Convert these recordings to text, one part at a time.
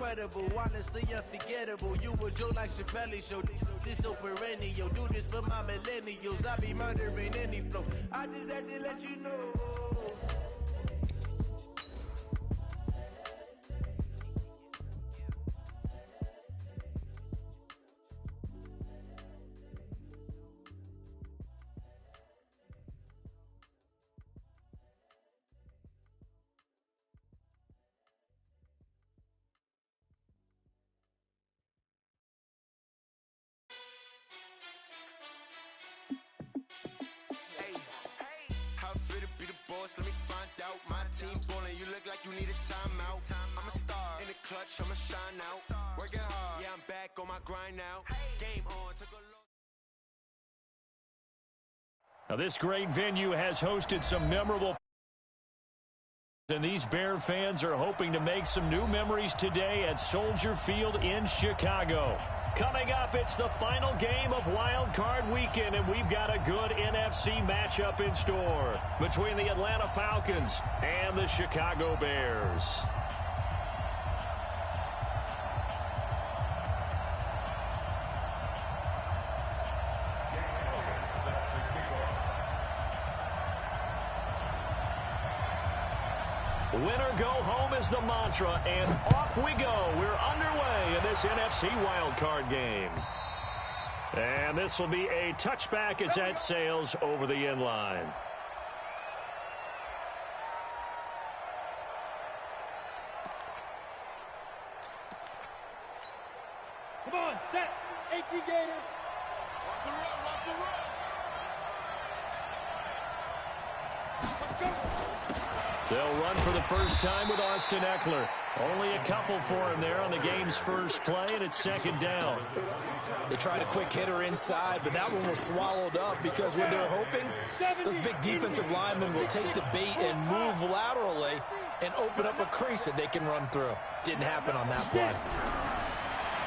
incredible, honestly unforgettable. You a Joe like Chappelle show, this so perennial. Do this for my millennials, I be murdering any flow. I just had to let you know. Let me find out my team ballin'. You look like you need a timeout. I'm a star in the clutch, I'ma shine out. Working hard, yeah, I'm back on my grind now. Game on, took a look. Now, this great venue has hosted some memorable, and these Bear fans are hoping to make some new memories today at Soldier Field in Chicago. Coming up, it's the final game of Wild Card Weekend, and we've got a good NFC matchup in store between the Atlanta Falcons and the Chicago Bears. Winner go home is the mantra, and off we go. We're underway in this NFC wildcard game. And this will be a touchback as that sails over the end line. Come on, set. AT Gators. Watch the run, watch the run. Let's go. They'll run for the first time with Austin Eckler. Only a couple for him there on the game's first play, and it's second down. They tried a quick hitter inside, but that one was swallowed up because what they're hoping, those big defensive linemen will take the bait and move laterally and open up a crease that they can run through. Didn't happen on that play.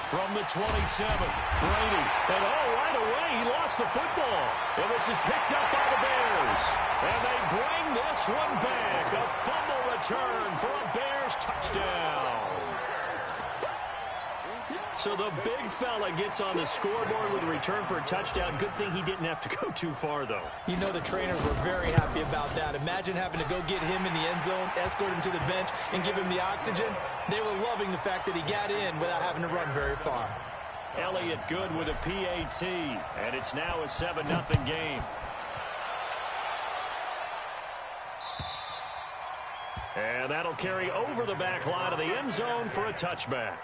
From the 27, Brady. And right away, he lost the football. And this is picked up by the Bears. And they bring this one back. A fumble return for a Bears touchdown. So the big fella gets on the scoreboard with a return for a touchdown. Good thing he didn't have to go too far, though. You know the trainers were very happy about that. Imagine having to go get him in the end zone, escort him to the bench, and give him the oxygen. They were loving the fact that he got in without having to run very far. Elliott good with a PAT, and it's now a 7-0 game. And that'll carry over the back line of the end zone for a touchback.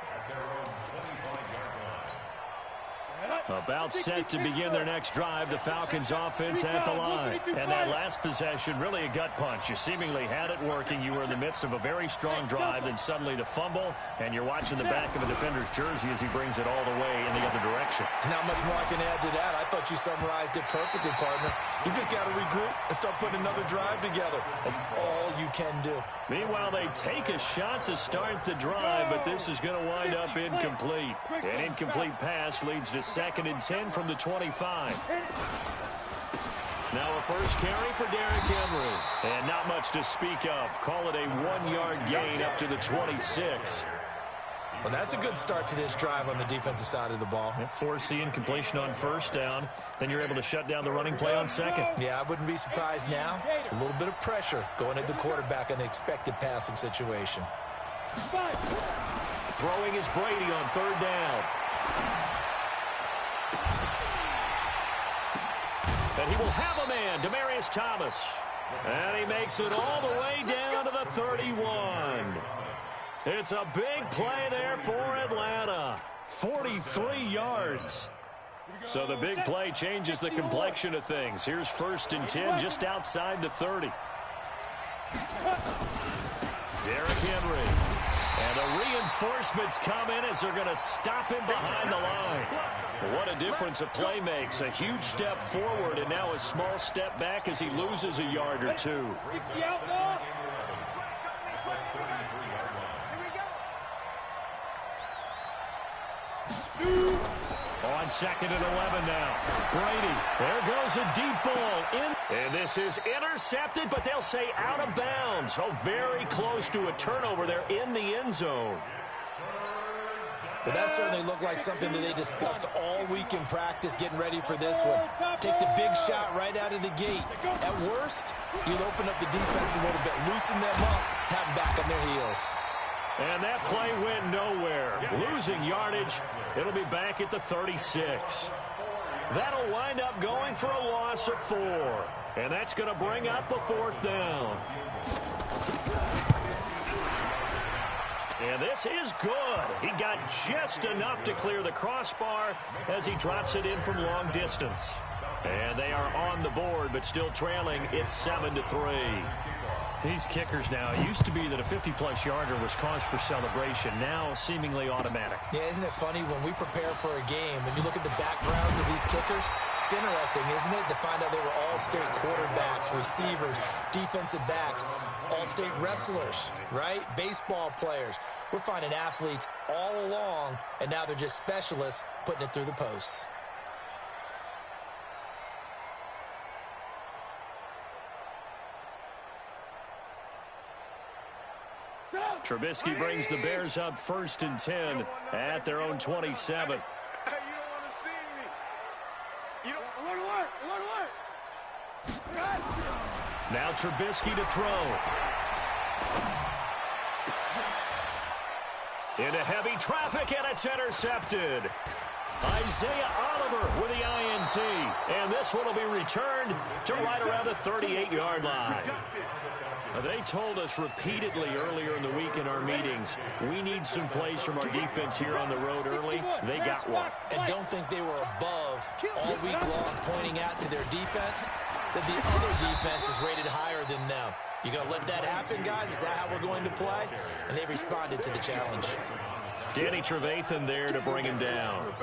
About set to begin their next drive, the Falcons offense at the line. And that last possession, really a gut punch. You seemingly had it working. You were in the midst of a very strong drive, then suddenly the fumble, and you're watching the back of a defender's jersey as he brings it all the way in the other direction. There's not much more I can add to that. I thought you summarized it perfectly, partner. You just got to regroup and start putting another drive together. That's all you can do. Meanwhile, they take a shot to start the drive, but this is going to wind up incomplete. An incomplete pass leads to 2nd and 10 from the 25. Now a first carry for Derrick Henry. And not much to speak of. Call it a 1-yard gain up to the 26. Well, that's a good start to this drive on the defensive side of the ball. Forcing incompletion on first down. Then you're able to shut down the running play on second. Yeah, I wouldn't be surprised now. A little bit of pressure going at the quarterback in an expected passing situation. Throwing is Brady on 3rd down. And he will have a man, Demaryius Thomas. And he makes it all the way down to the 31. It's a big play there for Atlanta. 43 yards. So the big play changes the complexion of things. Here's 1st and 10 just outside the 30. Derrick Henry. And the reinforcements come in as they're going to stop him behind the line. What a difference a play makes. A huge step forward and now a small step back as he loses a yard or two. On 2nd and 11 now. Brady, there goes a deep ball in. And this is intercepted, but they'll say out of bounds. Oh, very close to a turnover there in the end zone. But that certainly looked like something that they discussed all week in practice getting ready for this one. Take the big shot right out of the gate. At worst, you'll open up the defense a little bit, loosen them up, have them back on their heels. And that play went nowhere. Losing yardage. It'll be back at the 36. That'll wind up going for a loss of 4. And that's going to bring up a 4th down. And this is good. He got just enough to clear the crossbar as he drops it in from long distance. And they are on the board, but still trailing. It's 7-3. These kickers now, it used to be that a 50-plus yarder was cause for celebration. Now, seemingly automatic. Yeah, isn't it funny when we prepare for a game, when you look at the backgrounds of these kickers, it's interesting, isn't it, to find out they were all-state quarterbacks, receivers, defensive backs, all-state wrestlers, right? Baseball players. We're finding athletes all along, and now they're just specialists putting it through the posts. Trubisky brings the Bears up 1st and 10 at their own 27. Hey, you don't want to see me. You don't alert. Now Trubisky to throw. Into heavy traffic, and it's intercepted. Isaiah Oliver with the INT. And this one will be returned to right around the 38-yard line. They told us repeatedly earlier in the week in our meetings, we need some plays from our defense here on the road early. They got one. And don't think they were above all week long pointing out to their defense that the other defense is rated higher than them. You going to let that happen, guys? Is that how we're going to play? And they responded to the challenge. Danny Trevathan there to bring him down.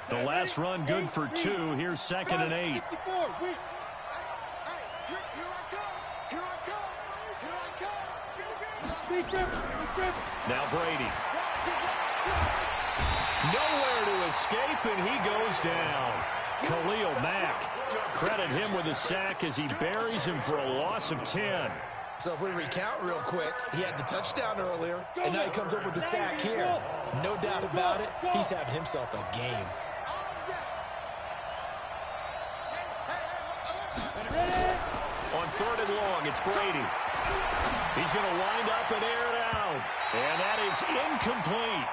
The last run good for 2. Here's 2nd and 8. Now Brady. Nowhere to escape, and he goes down. Khalil Mack. Credit him with a sack as he buries him for a loss of 10. So if we recount real quick, he had the touchdown earlier, and now he comes up with the sack here. No doubt about it, he's having himself a game. On 3rd and long, it's Brady. He's going to wind up and air it out. And that is incomplete.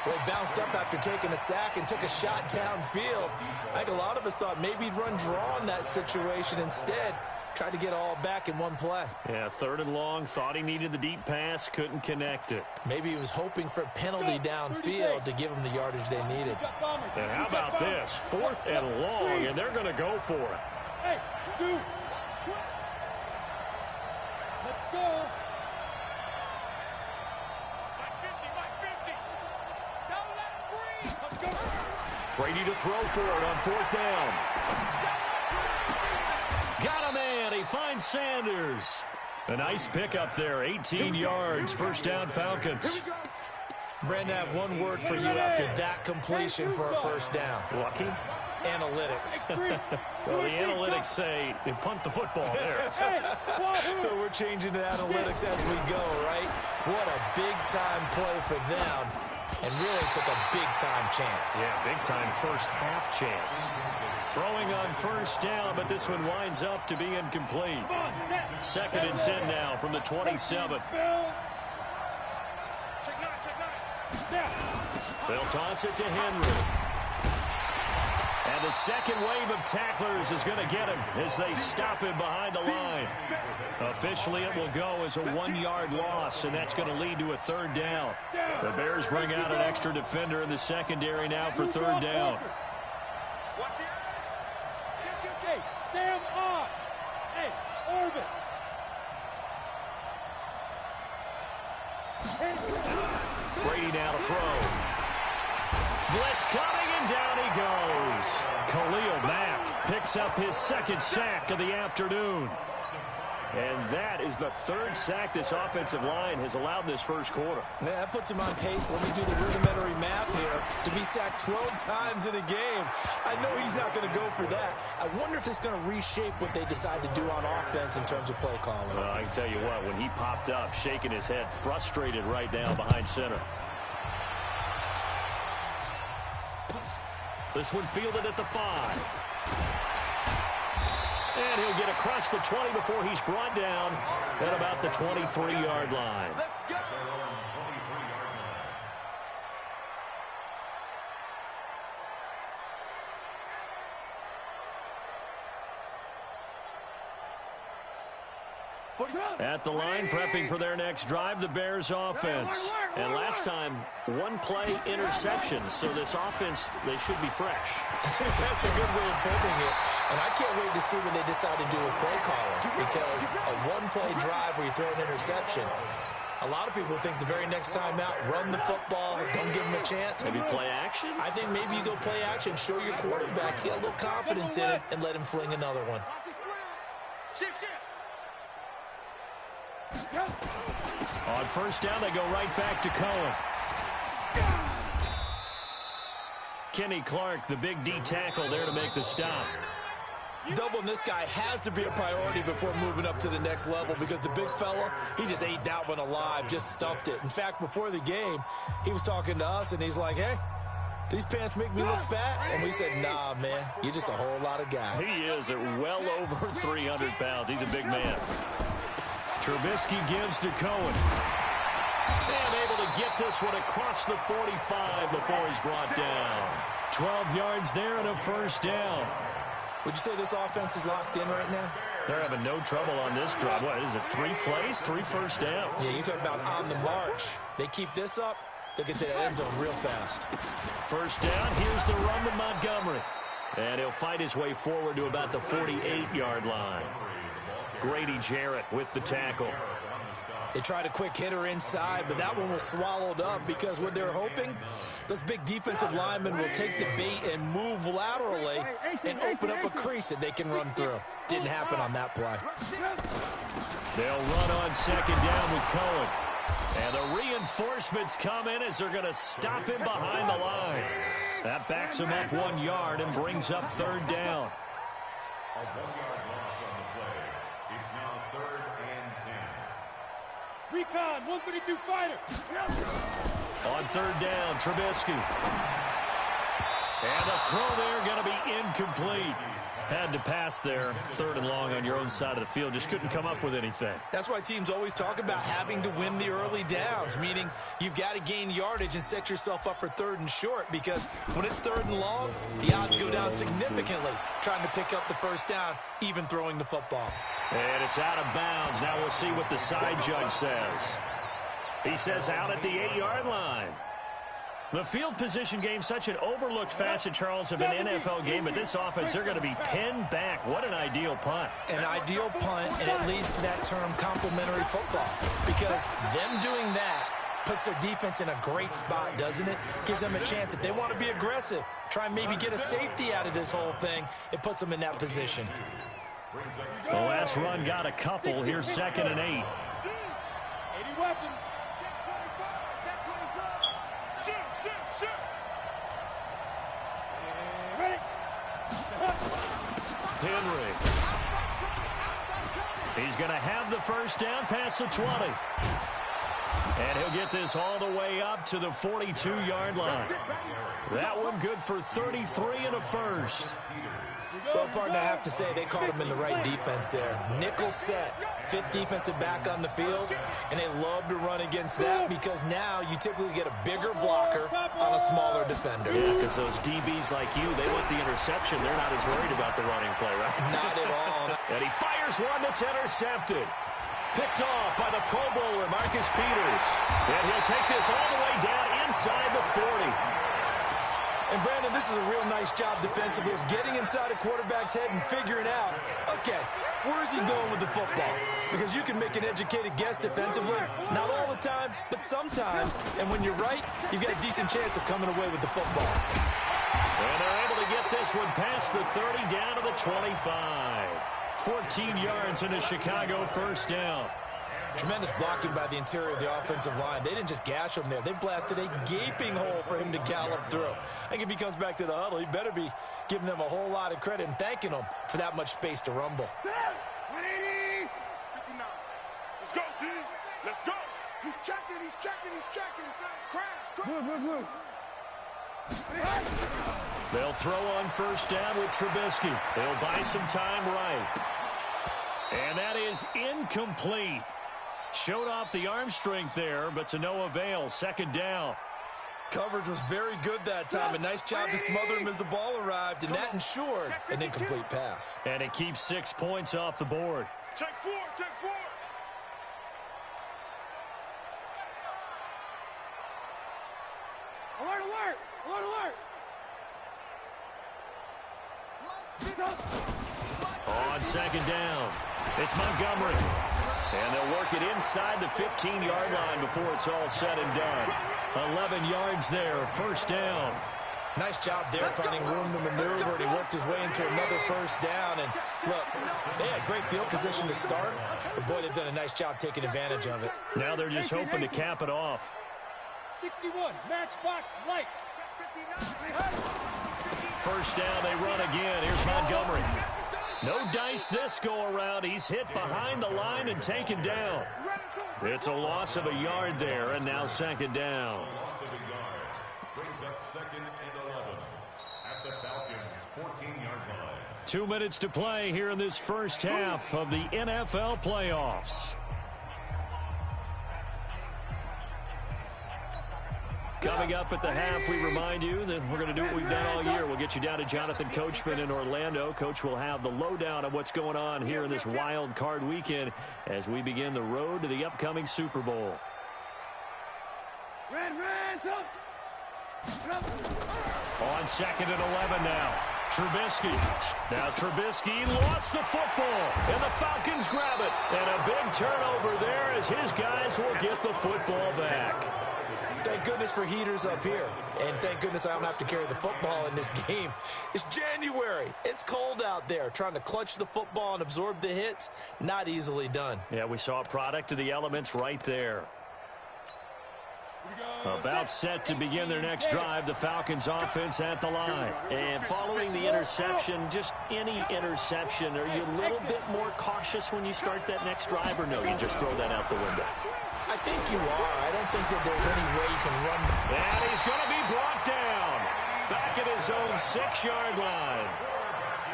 Well, he bounced up after taking a sack and took a shot downfield. I think a lot of us thought maybe he'd run draw in that situation. Instead, tried to get all back in one play. Yeah, 3rd and long, thought he needed the deep pass, couldn't connect it. Maybe he was hoping for a penalty downfield to give him the yardage they needed. And how about this? 4th and long, and they're going to go for it. Hey, 2. Let's go. Brady to throw for it on 4th down. Got a man. He finds Sanders. A nice pickup there. 18 yards. 1st down, Falcons. Brandon, I have one word for you after that completion for a 1st down. Lucky? Analytics. Well, the analytics say you punt the football there. So we're changing to analytics as we go, right? What a big-time play for them. And really took a big-time chance. Yeah, big-time first half chance. Throwing on 1st down, but this one winds up to be incomplete. 2nd and 10 now from the 27. They'll toss it to Henry. And the second wave of tacklers is going to get him as they stop him behind the line. Officially, it will go as a 1-yard loss, and that's going to lead to a 3rd down. The Bears bring out an extra defender in the secondary now for 3rd down. Hey, Sam off. Hey, Orbit. Brady now to throw. Blitz coming, and down he goes. Khalil Mack picks up his 2nd sack of the afternoon. And that is the third sack this offensive line has allowed this first quarter. Yeah, that puts him on pace. Let me do the rudimentary math here. To be sacked 12 times in a game, I know he's not going to go for that. I wonder if it's going to reshape what they decide to do on offense in terms of play calling. Well, I can tell you what, when he popped up, shaking his head, frustrated right now behind center. This one fielded at the 5. And he'll get across the 20 before he's brought down at about the 23-yard line. At the line, prepping for their next drive, the Bears offense. And last time, one play interception. So this offense, they should be fresh. That's a good way of putting it. And I can't wait to see what they decide to do with play calling. Because a one-play drive where you throw an interception, a lot of people think the very next time out, run the football, don't give them a chance. Maybe play action? I think maybe you go play action, show your quarterback, get a little confidence in it, and let him fling another one. On first down, they go right back to Cohen. Kenny Clark, the big D tackle there to make the stop. Doubling this guy has to be a priority before moving up to the next level because the big fella, he just ate that one alive, just stuffed it. In fact, before the game, he was talking to us, and he's like, hey, these pants make me look fat? And we said, nah, man, you're just a whole lot of guy. He is at well over 300 pounds. He's a big man. Trubisky gives to Cohen. And able to get this one across the 45 before he's brought down. 12 yards there and a first down. Would you say this offense is locked in right now? They're having no trouble on this drive. What is it, 3 plays, 3 first downs? Yeah, you talk about on the march. They keep this up, they'll get to that end zone real fast. First down, here's the run to Montgomery. And he'll fight his way forward to about the 48-yard line. Grady Jarrett with the tackle. They tried a quick hitter inside, but that one was swallowed up because what they're hoping, those big defensive linemen will take the bait and move laterally and open up a crease that they can run through. Didn't happen on that play. They'll run on second down with Cohen. And the reinforcements come in as they're going to stop him behind the line. That backs him up 1 yard and brings up third down. A 1-yard loss on the play. It's now 3rd and 10. Recon, 132 fighter. On third down, Trubisky. And the throw there going to be incomplete. Had to pass there, 3rd and long on your own side of the field. Just couldn't come up with anything. That's why teams always talk about having to win the early downs, meaning you've got to gain yardage and set yourself up for 3rd and short, because when it's 3rd and long, the odds go down significantly trying to pick up the first down, even throwing the football. And it's out of bounds. Now we'll see what the side judge says. He says out at the 8-yard line. The field position game, such an overlooked facet, Charles, of an NFL game, but this offense, they're going to be pinned back. What an ideal punt. An ideal punt, and it leads to that term complementary football, because them doing that puts their defense in a great spot, doesn't it? Gives them a chance. If they want to be aggressive, try and maybe get a safety out of this whole thing, it puts them in that position. The last run got a couple. Here's 2nd and 8. 80 weapons. Henry. He's going to have the first down past the 20. And he'll get this all the way up to the 42-yard line. That one good for 33 and a first. Well, partner, I have to say they called him in the right defense there. Nickel set, 5th defensive back on the field, and they love to run against that because now you typically get a bigger blocker on a smaller defender. Yeah, because those DBs like you, they want the interception. They're not as worried about the running play, right? Not at all. And he fires one that's intercepted. Picked off by the Pro Bowler, Marcus Peters. And he'll take this all the way down inside the 40. And, Brandon, this is a real nice job defensively of getting inside a quarterback's head and figuring out, okay, where's he going with the football? Because you can make an educated guess defensively, not all the time, but sometimes. And when you're right, you've got a decent chance of coming away with the football. And they're able to get this one past the 30 down to the 25. 14 yards and a Chicago first down. Tremendous blocking by the interior of the offensive line. They didn't just gash him there. They blasted a gaping hole for him to gallop through. I think if he comes back to the huddle, he better be giving them a whole lot of credit and thanking them for that much space to rumble. 180. 59. Let's go, D. Let's go. He's checking. Crash. Good. They'll throw on first down with Trubisky. They'll buy some time right. And that is incomplete. Showed off the arm strength there, but to no avail. Second down. Coverage was very good that time. A nice job to smother him as the ball arrived, and that ensured an incomplete pass. And it keeps 6 points off the board. Check four. Alert. On second down, it's Montgomery. And they'll work it inside the 15-yard line before it's all said and done. 11 yards there, first down. Nice job there finding room to maneuver, and he worked his way into another first down. And look, they had great field position to start, but boy, they've done a nice job taking advantage of it. Now they're just hoping to cap it off. 61, matchbox lights. First down, they run again. Here's Montgomery. No dice this go-around. He's hit behind the line and taken down. It's a loss of a yard there, and now second down. Loss of a yard brings up 2nd and 11 at the Falcons' 14-yard line. 2 minutes to play here in this first half of the NFL playoffs. Coming up at the half, we remind you that we're going to do what we've done all year. We'll get you down to Jonathan Coachman in Orlando. Coach will have the lowdown of what's going on here in this wild card weekend as we begin the road to the upcoming Super Bowl. On second and 11 now. Trubisky. Now Trubisky lost the football, and the Falcons grab it. And a big turnover there as his guys will get the football back. Thank goodness for heaters up here. And thank goodness I don't have to carry the football in this game. It's January. It's cold out there. Trying to clutch the football and absorb the hits, not easily done. Yeah, we saw a product of the elements right there. About set to begin their next drive, the Falcons offense at the line. And following the interception, just any interception, are you a little bit more cautious when you start that next drive, or no, you just throw that out the window? I think you are. I don't think that there's any way you can run. And he's going to be brought down back at his own 6-yard line.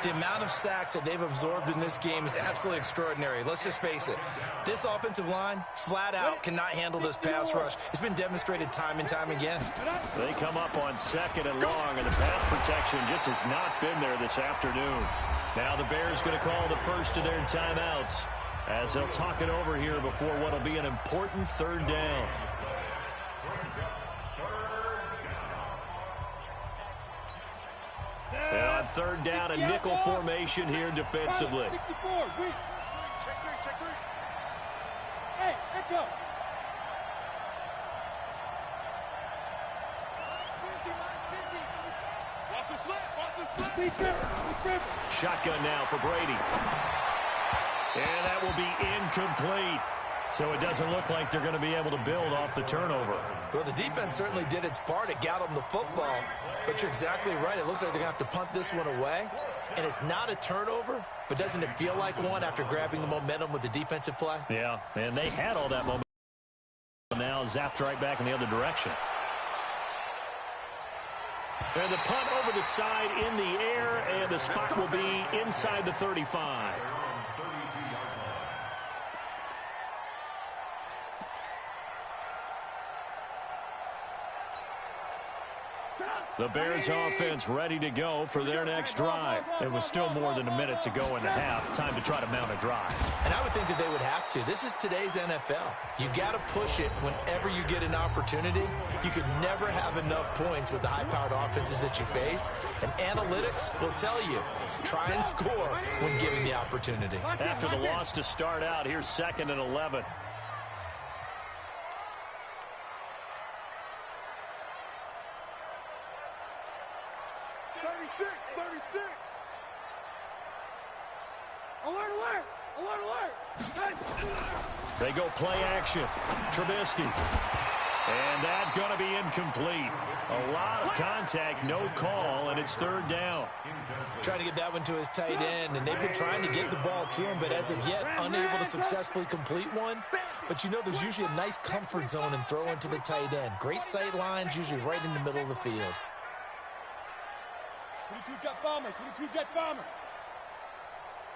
The amount of sacks that they've absorbed in this game is absolutely extraordinary. Let's just face it. This offensive line, flat out, cannot handle this pass rush. It's been demonstrated time and time again. They come up on second and long, and the pass protection just has not been there this afternoon. Now the Bears going to call the first of their timeouts as they'll talk it over here before what will be an important third down. And on third down, a nickel formation here defensively. 64, weak. Check three. Hey, echo. Watch the slip. Shotgun now for Brady. And that will be incomplete. So it doesn't look like they're going to be able to build off the turnover. Well, the defense certainly did its part to get them the football. But you're exactly right. It looks like they're going to have to punt this one away. And it's not a turnover, but doesn't it feel like one after grabbing the momentum with the defensive play? Yeah, and they had all that momentum. Now zapped right back in the other direction. And the punt over the side in the air, and the spot will be inside the 35. The Bears offense ready to go for their next drive. It was still more than a minute to go in the half. Time to try to mount a drive. And I would think that they would have to. This is today's NFL. You got to push it whenever you get an opportunity. You could never have enough points with the high-powered offenses that you face. And analytics will tell you, try and score when given the opportunity. After the loss to start out, here's second and 11. 36. They go play action. Trubisky. And that's going to be incomplete. A lot of contact, no call, and it's third down. Trying to get that one to his tight end, and they've been trying to get the ball to him, but as of yet, unable to successfully complete one. But you know there's usually a nice comfort zone in throwing to the tight end. Great sight lines, usually right in the middle of the field. 22 jet bomber, 22 jet bomber.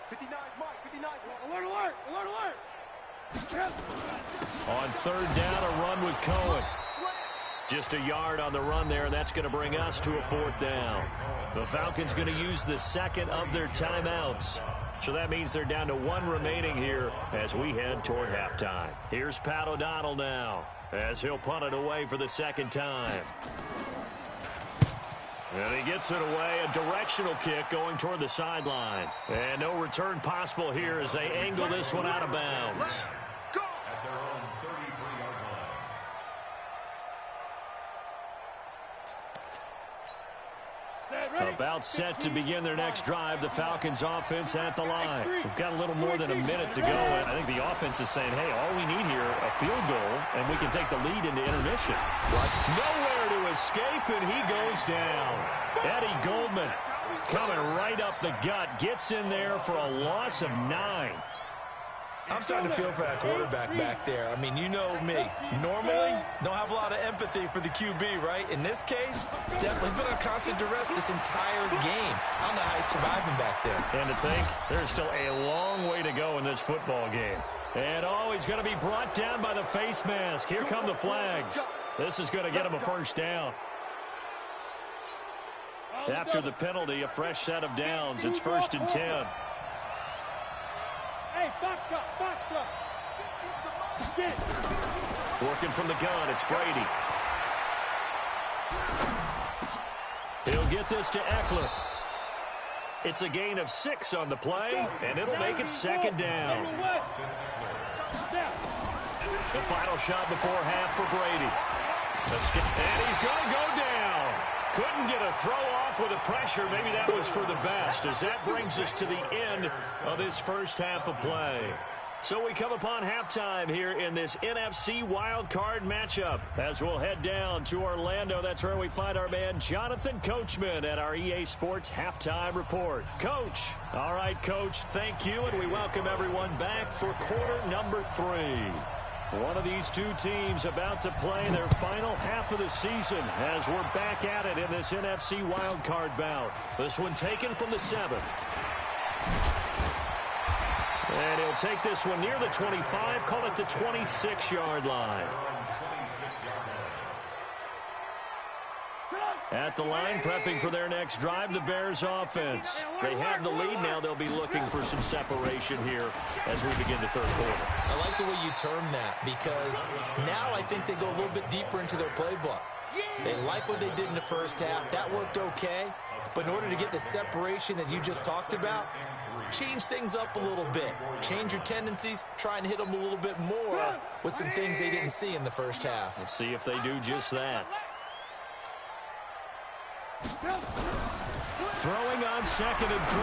59, Mike, 59. Alert, alert, alert, alert. On third down, a run with Cohen. Just a yard on the run there, and that's going to bring us to a fourth down. The Falcons going to use the second of their timeouts. So that means they're down to one remaining here as we head toward halftime. Here's Pat O'Donnell now as he'll punt it away for the second time. And he gets it away, a directional kick going toward the sideline. And no return possible here as they angle this one out of bounds. At their own 33-yard line. About set to begin their next drive. The Falcons offense at the line. We've got a little more than a minute to go. And I think the offense is saying, hey, all we need here, a field goal, and we can take the lead into intermission. Nowhere to escape, and he goes down. Eddie Goldman coming right up the gut. Gets in there for a loss of 9. I'm starting to feel for that quarterback back there. I mean, you know me. Normally, don't have a lot of empathy for the QB, right? In this case, definitely he's been on constant duress this entire game. I don't know how he's surviving back there. And to think, there's still a long way to go in this football game. And he's going to be brought down by the face mask. Here come the flags. This is going to get him a first down. After the penalty, a fresh set of downs. It's 1st and 10. Hey, box truck. Working from the gun, it's Brady. He'll get this to Eckler. It's a gain of 6 on the play, and it'll make it second down. The final shot before half for Brady. And he's going to go down. Couldn't get a throw off with the pressure. Maybe that was for the best, as that brings us to the end of this first half of play. So we come upon halftime here in this NFC wildcard matchup as we'll head down to Orlando. That's where we find our man Jonathan Coachman at our EA Sports Halftime Report. Coach. All right, Coach, thank you, and we welcome everyone back for quarter number 3. One of these two teams about to play their final half of the season as we're back at it in this NFC wildcard bout. This one taken from the 7th. And he'll take this one near the 25, call it the 26-yard line. At the line, prepping for their next drive, the Bears offense. They have the lead now. They'll be looking for some separation here as we begin the third quarter. I like the way you term that because now I think they go a little bit deeper into their playbook. They like what they did in the first half. That worked okay. But in order to get the separation that you just talked about, change things up a little bit. Change your tendencies, try and hit them a little bit more with some things they didn't see in the first half. Let's see if they do just that. Throwing on 2nd and 3.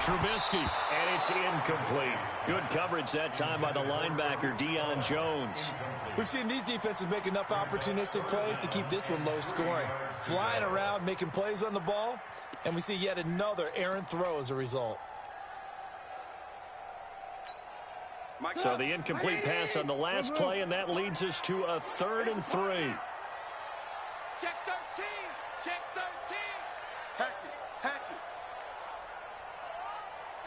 Trubisky, and it's incomplete. Good coverage that time by the linebacker, Deion Jones. We've seen these defenses make enough opportunistic plays to keep this one low scoring. Flying around, making plays on the ball, and we see yet another errant throw as a result. So the incomplete pass on the last play, and that leads us to a 3rd and 3. Check 13. Check 13. Hatchet.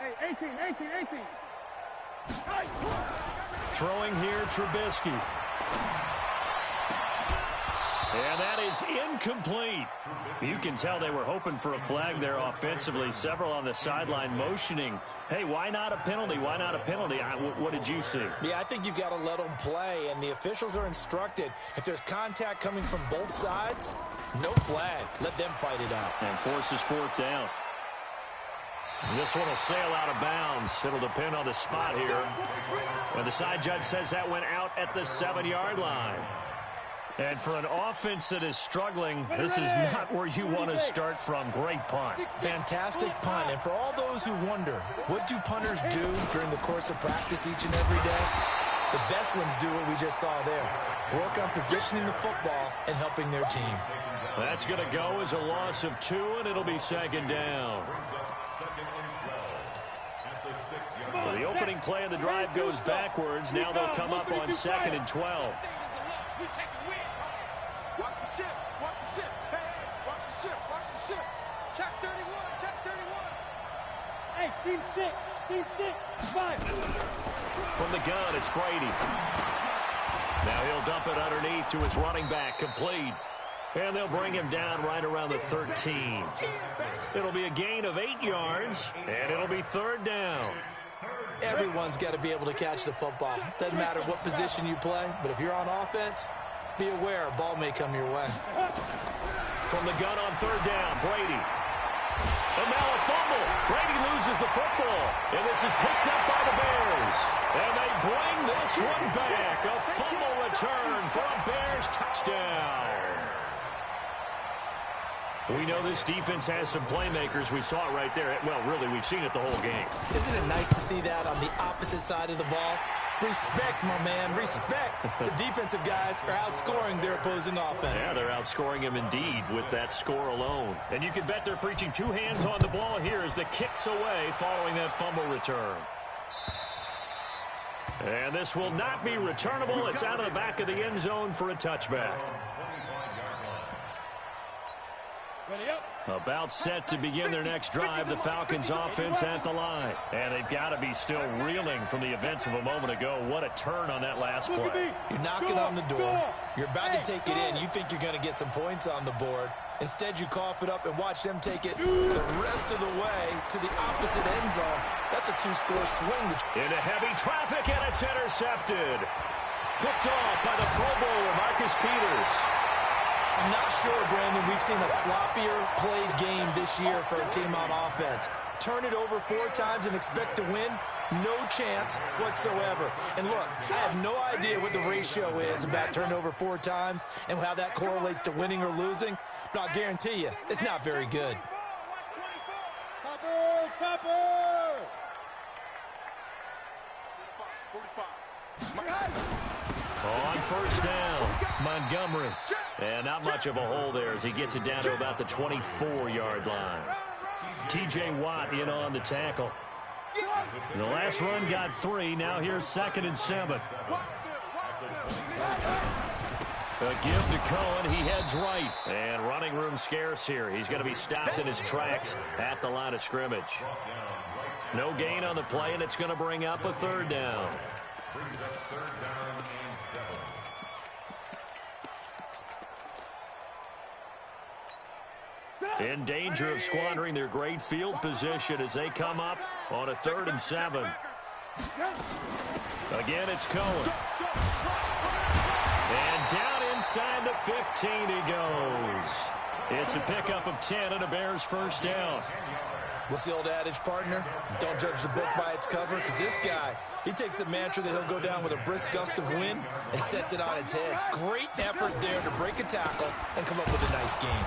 Hey, 18. Throwing here, Trubisky. And that is incomplete. You can tell they were hoping for a flag there offensively. Several on the sideline motioning. Hey, why not a penalty? Why not a penalty? What did you see? Yeah, I think you've got to let them play, and the officials are instructed. If there's contact coming from both sides, no flag. Let them fight it out. And forces 4th down. This one will sail out of bounds. It'll depend on the spot here. When the side judge says that went out at the 7-yard line. And for an offense that is struggling, this is not where you want to start from. Great punt. Fantastic punt. And for all those who wonder, what do punters do during the course of practice each and every day? The best ones do what we just saw there. Work on positioning the football and helping their team. That's going to go as a loss of 2, and it'll be second down. So the opening play of the drive goes backwards. Now they'll come up on 2nd and 12. Watch the ship. Watch the ship. Hey, watch the ship. Watch the ship. Check 31. Check 31. Hey, team 6. Team 6. 5. From the gun, it's Brady. Now he'll dump it underneath to his running back, complete. And they'll bring him down right around the 13. It'll be a gain of 8 yards, and it'll be 3rd down. Everyone's got to be able to catch the football. Doesn't matter what position you play, but if you're on offense, be aware a ball may come your way. From the gun on 3rd down, Brady. And now a fumble. Brady loses the football, and this is picked up by the Bears. And they bring this one back. A fumble return for a Bears touchdown. We know this defense has some playmakers. We saw it right there. Well, really, we've seen it the whole game. Isn't it nice to see that on the opposite side of the ball? Respect, my man, respect. The defensive guys are outscoring their opposing offense. Yeah, they're outscoring him indeed with that score alone. And you can bet they're preaching 2 hands on the ball here as the kick's away following that fumble return. And this will not be returnable. It's out of the back of the end zone for a touchback. About set to begin their next drive, the Falcons offense at the line. And they've got to be still reeling from the events of a moment ago. What a turn on that last play. You're knocking on the door. You're about to take it in. You think you're going to get some points on the board. Instead, you cough it up and watch them take it the rest of the way to the opposite end zone. That's a 2-score swing. Into heavy traffic, and it's intercepted. Picked off by the Pro Bowler, Marcus Peters. I'm not sure, Brandon, we've seen a sloppier played game this year for a team on offense. Turn it over 4 times and expect to win? No chance whatsoever. And look, I have no idea what the ratio is about turn over 4 times and how that correlates to winning or losing, but I'll guarantee you, it's not very good. Topper! On 1st down, Montgomery. And not much of a hole there as he gets it down to about the 24-yard line. T.J. Watt in on the tackle. And the last run got 3. Now here's 2nd and 7. A give to Cohen. He heads right. And running room scarce here. He's going to be stopped in his tracks at the line of scrimmage. No gain on the play, and it's going to bring up a 3rd down. Brings up 3rd down and 7. In danger of squandering their great field position as they come up on a 3rd and 7. Again, it's Cohen. And down inside the 15 he goes. It's a pickup of 10 and a Bears 1st down. What's the old adage, partner? Don't judge the book by its cover, because this guy, he takes the mantra that he'll go down with a brisk gust of wind and sets it on its head. Great effort there to break a tackle and come up with a nice game.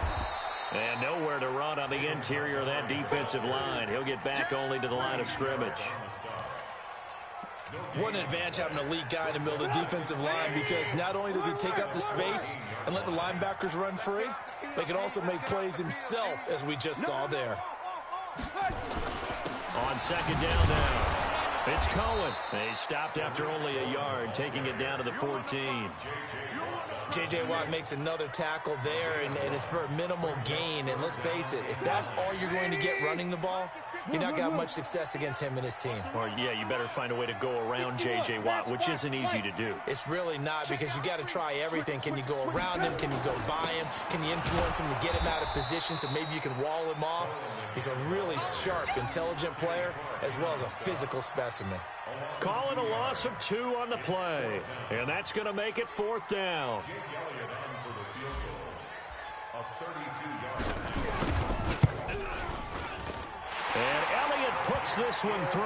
And nowhere to run on the interior of that defensive line. He'll get back only to the line of scrimmage. What an advantage having a lead guy in the middle of the defensive line, because not only does he take up the space and let the linebackers run free, but he can also make plays himself, as we just saw there. On 2nd down now, it's Cohen. He's stopped after only a yard, taking it down to the 14. J.J. Watt makes another tackle there, and it's for a minimal gain. And let's face it, if that's all you're going to get running the ball, you're not going to have much success against him and his team. Or, yeah, you better find a way to go around J.J. Watt, which isn't easy to do. It's really not, because you got to try everything. Can you go around him? Can you go by him? Can you influence him to get him out of position so maybe you can wall him off? He's a really sharp, intelligent player, as well as a physical specimen. Calling a loss of 2 on the play. And that's going to make it 4th down. And Elliott puts this one through.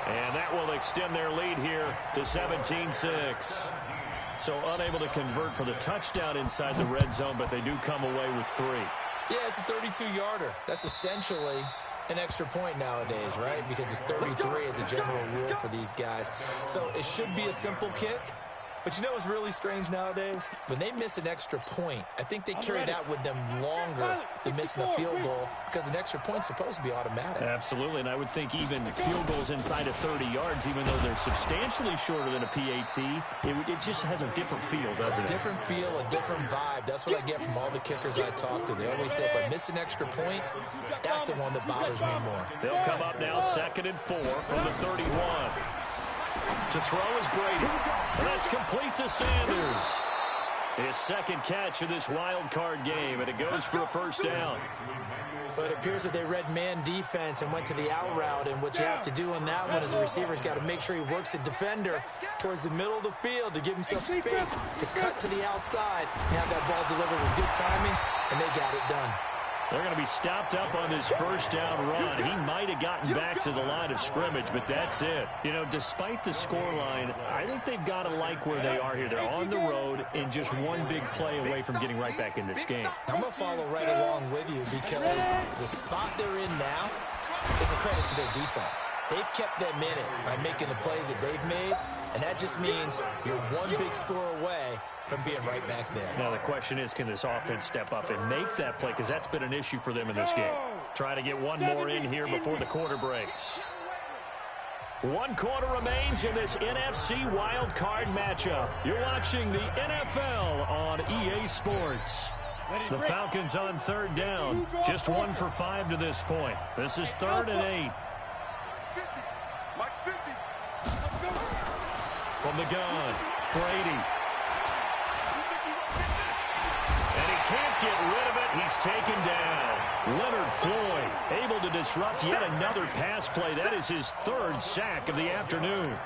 And that will extend their lead here to 17-6. So unable to convert for the touchdown inside the red zone, but they do come away with 3. Yeah, it's a 32-yarder. That's essentially an extra point nowadays, right? Because it's 33 as a general rule for these guys. So it should be a simple kick. But you know what's really strange nowadays? When they miss an extra point, I think they carry that with them longer than missing a field goal because an extra point's supposed to be automatic. Absolutely, and I would think even field goals inside of 30 yards, even though they're substantially shorter than a PAT, it just has a different feel, doesn't it? A different feel, a different vibe. That's what I get from all the kickers I talk to. They always say if I miss an extra point, that's the one that bothers me more. They'll come up now 2nd and 4 from the 31. To throw is Brady. And that's complete to Sanders. His second catch of this wild card game, and it goes for a first down. But it appears that they read man defense and went to the out route, and what you have to do on that one is the receiver's got to make sure he works the defender towards the middle of the field to give himself space to cut to the outside and have that ball delivered with good timing, and they got it done. They're going to be stopped up on this first down run. He might have gotten back to the line of scrimmage, but that's it. You know, despite the scoreline, I think they've got to like where they are here. They're on the road and just one big play away from getting right back in this game. I'm going to follow right along with you because the spot they're in now is a credit to their defense. They've kept them in it by making the plays that they've made, and that just means you're one big score away from being right back there. Now the question is, can this offense step up and make that play? Because that's been an issue for them in this game. Try to get one more in here before the quarter breaks. 1 quarter remains in this NFC wild card matchup. You're watching the NFL on EA Sports. The Falcons on 3rd down. Just 1 for 5 to this point. This is 3rd and 8. From the gun, Brady. Can't get rid of it. He's taken down. Leonard Floyd able to disrupt yet another pass play. That is his 3rd sack of the afternoon.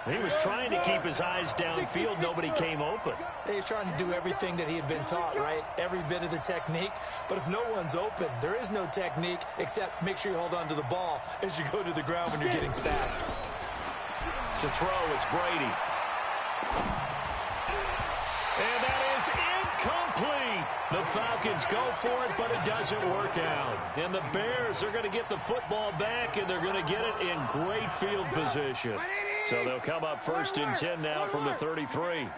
He was trying to keep his eyes downfield. Nobody came open. He's trying to do everything that he had been taught, right? Every bit of the technique. But if no one's open, there is no technique except make sure you hold on to the ball as you go to the ground when you're getting sacked. To throw, it's Brady. And that is incomplete. The Falcons go for it, but it doesn't work out. And the Bears are going to get the football back, and they're going to get it in great field position. So they'll come up 1st and 10 now from the 33.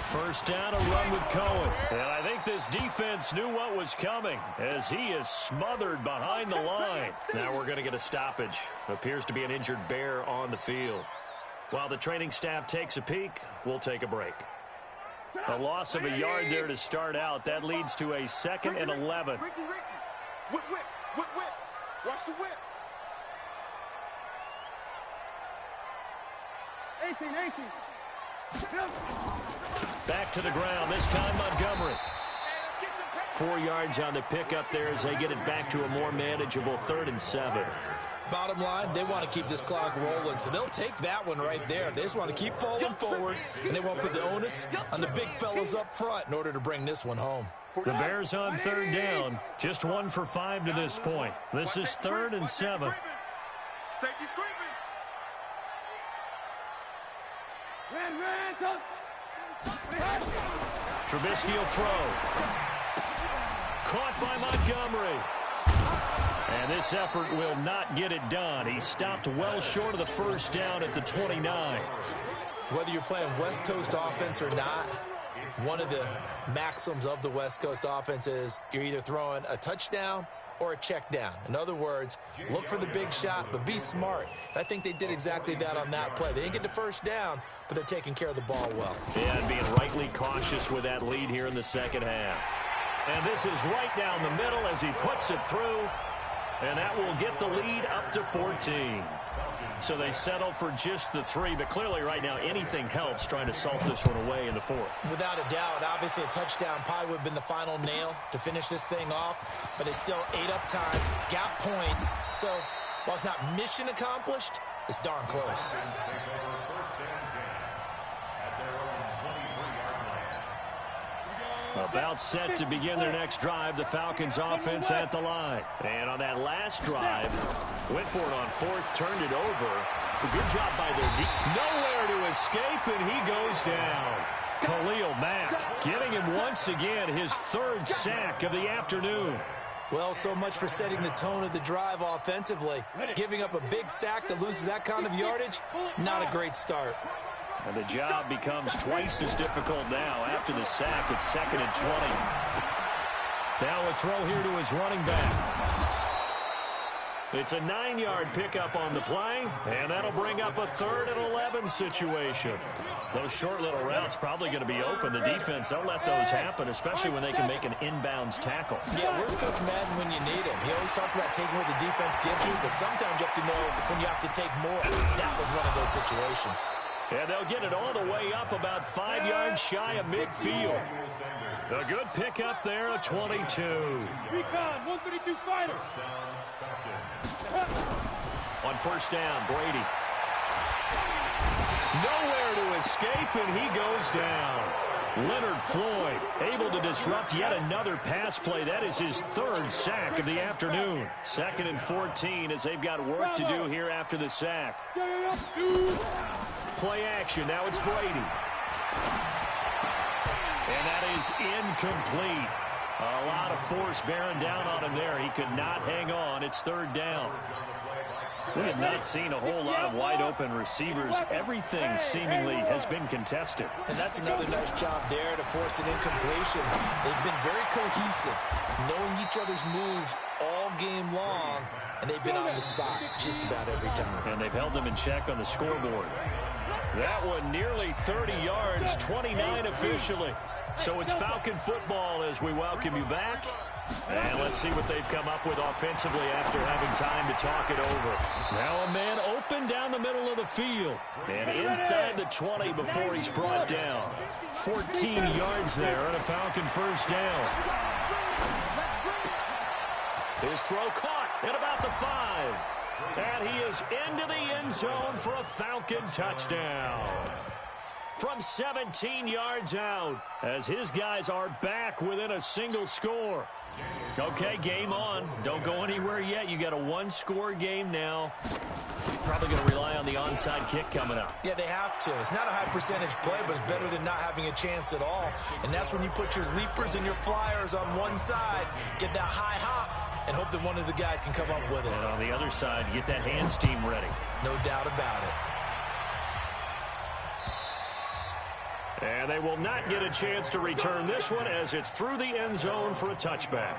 First down, a run with Cohen. And I think this defense knew what was coming as he is smothered behind the line. Now we're going to get a stoppage. Appears to be an injured Bear on the field. While the training staff takes a peek, we'll take a break. A loss of a yard there to start out. That leads to a 2nd and 11. Whip. Watch the whip. 18. Back to the ground, this time Montgomery. 4 yards on the pickup there as they get it back to a more manageable 3rd and 7. Bottom line, they want to keep this clock rolling, so they'll take that one right there. They just want to keep falling forward, and they won't put the onus on the big fellas up front in order to bring this one home. The Bears on 3rd down, just 1 for 5 to this point. This is 3rd and 7. Safety screaming. Trubisky will throw. Caught by Montgomery. And this effort will not get it done. He stopped well short of the first down at the 29. Whether you're playing West Coast offense or not, one of the maxims of the West Coast offense is you're either throwing a touchdown or a check down. In other words, look for the big shot, but be smart. I think they did exactly that on that play. They didn't get the first down, but they're taking care of the ball well. Yeah, and being rightly cautious with that lead here in the second half. And this is right down the middle as he puts it through. And that will get the lead up to 14. So they settle for just the 3, but clearly right now anything helps trying to salt this one away in the 4th. Without a doubt, obviously a touchdown probably would have been the final nail to finish this thing off, but it's still ate up time, got points. So while it's not mission accomplished, it's darn close. About set to begin their next drive, the Falcons offense at the line. And on that last drive, went for it on 4th, turned it over. Good job by their D. Nowhere to escape, and he goes down. Khalil Mack getting him once again his third sack of the afternoon. Well, so much for setting the tone of the drive offensively. Giving up a big sack that loses that kind of yardage, not a great start. And the job becomes twice as difficult now after the sack. It's 2nd and 20. Now a throw here to his running back. It's a 9-yard pickup on the play, and that'll bring up a 3rd and 11 situation. Those short little routes probably going to be open. The defense, they'll let those happen, especially when they can make an inbounds tackle. Yeah, where's Coach Madden when you need him? He always talked about taking what the defense gives you, but sometimes you have to know when you have to take more. That was one of those situations. And they'll get it all the way up about 5 yards shy of midfield. A good pickup there, a 22. Recon, 132 fighters. On first down, Brady. Nowhere to escape, and he goes down. Leonard Floyd able to disrupt yet another pass play. That is his 3rd sack of the afternoon. 2nd and 14 as they've got work to do here after the sack. Play action. Now it's Brady. And that is incomplete. A lot of force bearing down on him there. He could not hang on. It's 3rd down. We have not seen a whole lot of wide-open receivers. Everything seemingly has been contested. And that's another nice job there to force an incompletion. They've been very cohesive, knowing each other's moves all game long, and they've been on the spot just about every time. And they've held them in check on the scoreboard. That one nearly 30 yards, 29 officially. So it's Falcon football as we welcome you back. And let's see what they've come up with offensively after having time to talk it over. Now a man open down the middle of the field. And inside the 20 before he's brought down. 14 yards there on a Falcon first down. His throw caught at about the 5. And he is into the end zone for a Falcon touchdown. From 17 yards out, as his guys are back within a single score. Okay, game on. Don't go anywhere yet. You got a 1-score game now. Probably going to rely on the onside kick coming up. Yeah, they have to. It's not a high percentage play, but it's better than not having a chance at all. And that's when you put your leapers and your flyers on one side, get that high hop, and hope that one of the guys can come up with it. And on the other side, you get that hands team ready. No doubt about it. And they will not get a chance to return this one as it's through the end zone for a touchback.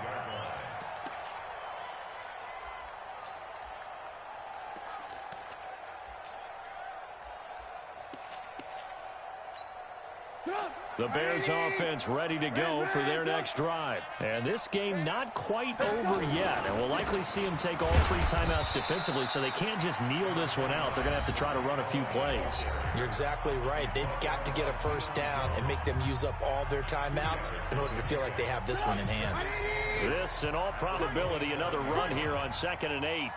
The Bears offense ready to go for their next drive. And this game not quite over yet. And we'll likely see them take all 3 timeouts defensively, so they can't just kneel this one out. They're going to have to try to run a few plays. You're exactly right. They've got to get a first down and make them use up all their timeouts in order to feel like they have this one in hand. This, in all probability, another run here on 2nd and 8.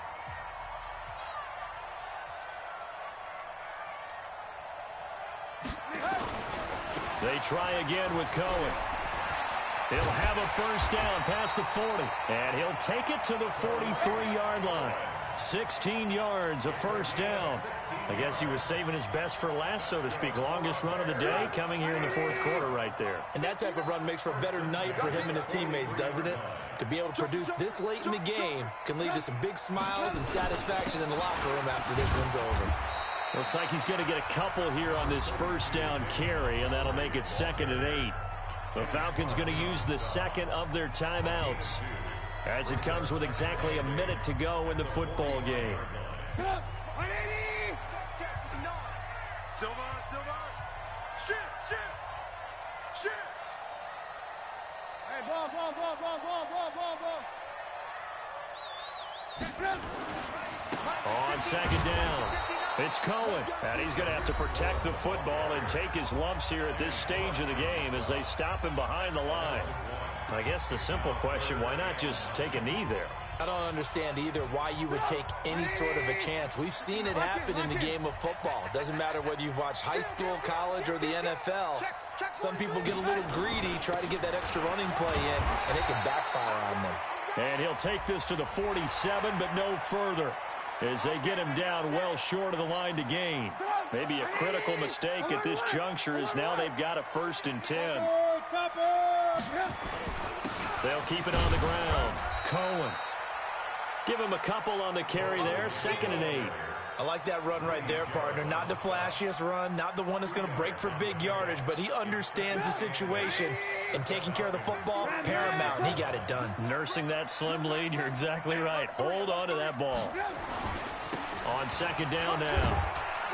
They try again with Cohen. He'll have a first down past the 40. And he'll take it to the 43-yard line. 16 yards, a first down. I guess he was saving his best for last, so to speak. Longest run of the day coming here in the 4th quarter right there. And that type of run makes for a better night for him and his teammates, doesn't it? To be able to produce this late in the game can lead to some big smiles and satisfaction in the locker room after this one's over. Looks like he's going to get a couple here on this first down carry, and that'll make it 2nd and 8. The Falcons going to use the second of their timeouts as it comes with exactly a minute to go in the football game. Silva. Shit. Hey, ball. On 2nd down, it's Cohen, and he's going to have to protect the football and take his lumps here at this stage of the game as they stop him behind the line. I guess the simple question, why not just take a knee there? I don't understand either why you would take any sort of a chance. We've seen it happen in the game of football. It doesn't matter whether you've watched high school, college, or the NFL. Some people get a little greedy, try to get that extra running play in, and it can backfire on them. And he'll take this to the 47, but no further. as they get him down well short of the line to gain. Maybe a critical mistake at this juncture as now they've got a 1st and 10. They'll keep it on the ground. Cohen. Give him a couple on the carry there. 2nd and 8. I like that run right there, partner. Not the flashiest run, not the one that's going to break for big yardage, but he understands the situation, and taking care of the football, paramount, and he got it done. Nursing that slim lead, you're exactly right. Hold on to that ball. On 2nd down now,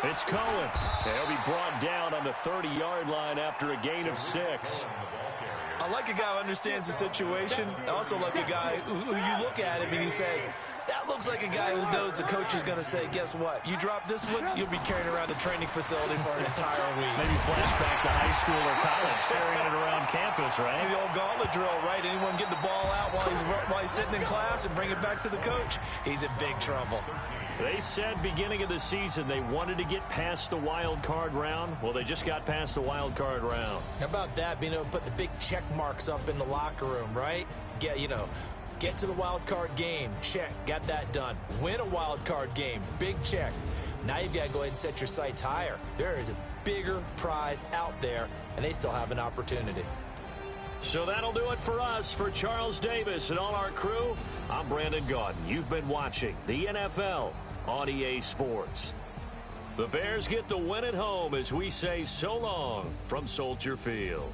it's Cohen. He'll be brought down on the 30-yard line after a gain of 6. I like a guy who understands the situation. I also like a guy who you look at him and you say, that looks like a guy who knows the coach is going to say, guess what? You drop this one, you'll be carrying around the training facility for an entire week. Maybe flashback to high school or college, carrying it around campus, right? Maybe the old gauntlet drill, right? Anyone get the ball out while he's sitting in class and bring it back to the coach? He's in big trouble. They said beginning of the season they wanted to get past the wild card round. Well, they just got past the wild card round. How about that? Being able to put the big check marks up in the locker room, right? Get to the wild card game. Check. Got that done. Win a wild card game. Big check. Now you've got to go ahead and set your sights higher. There is a bigger prize out there, and they still have an opportunity. So that'll do it for us. For Charles Davis and all our crew, I'm Brandon Gaudin. You've been watching the NFL on EA Sports. The Bears get the win at home as we say so long from Soldier Field.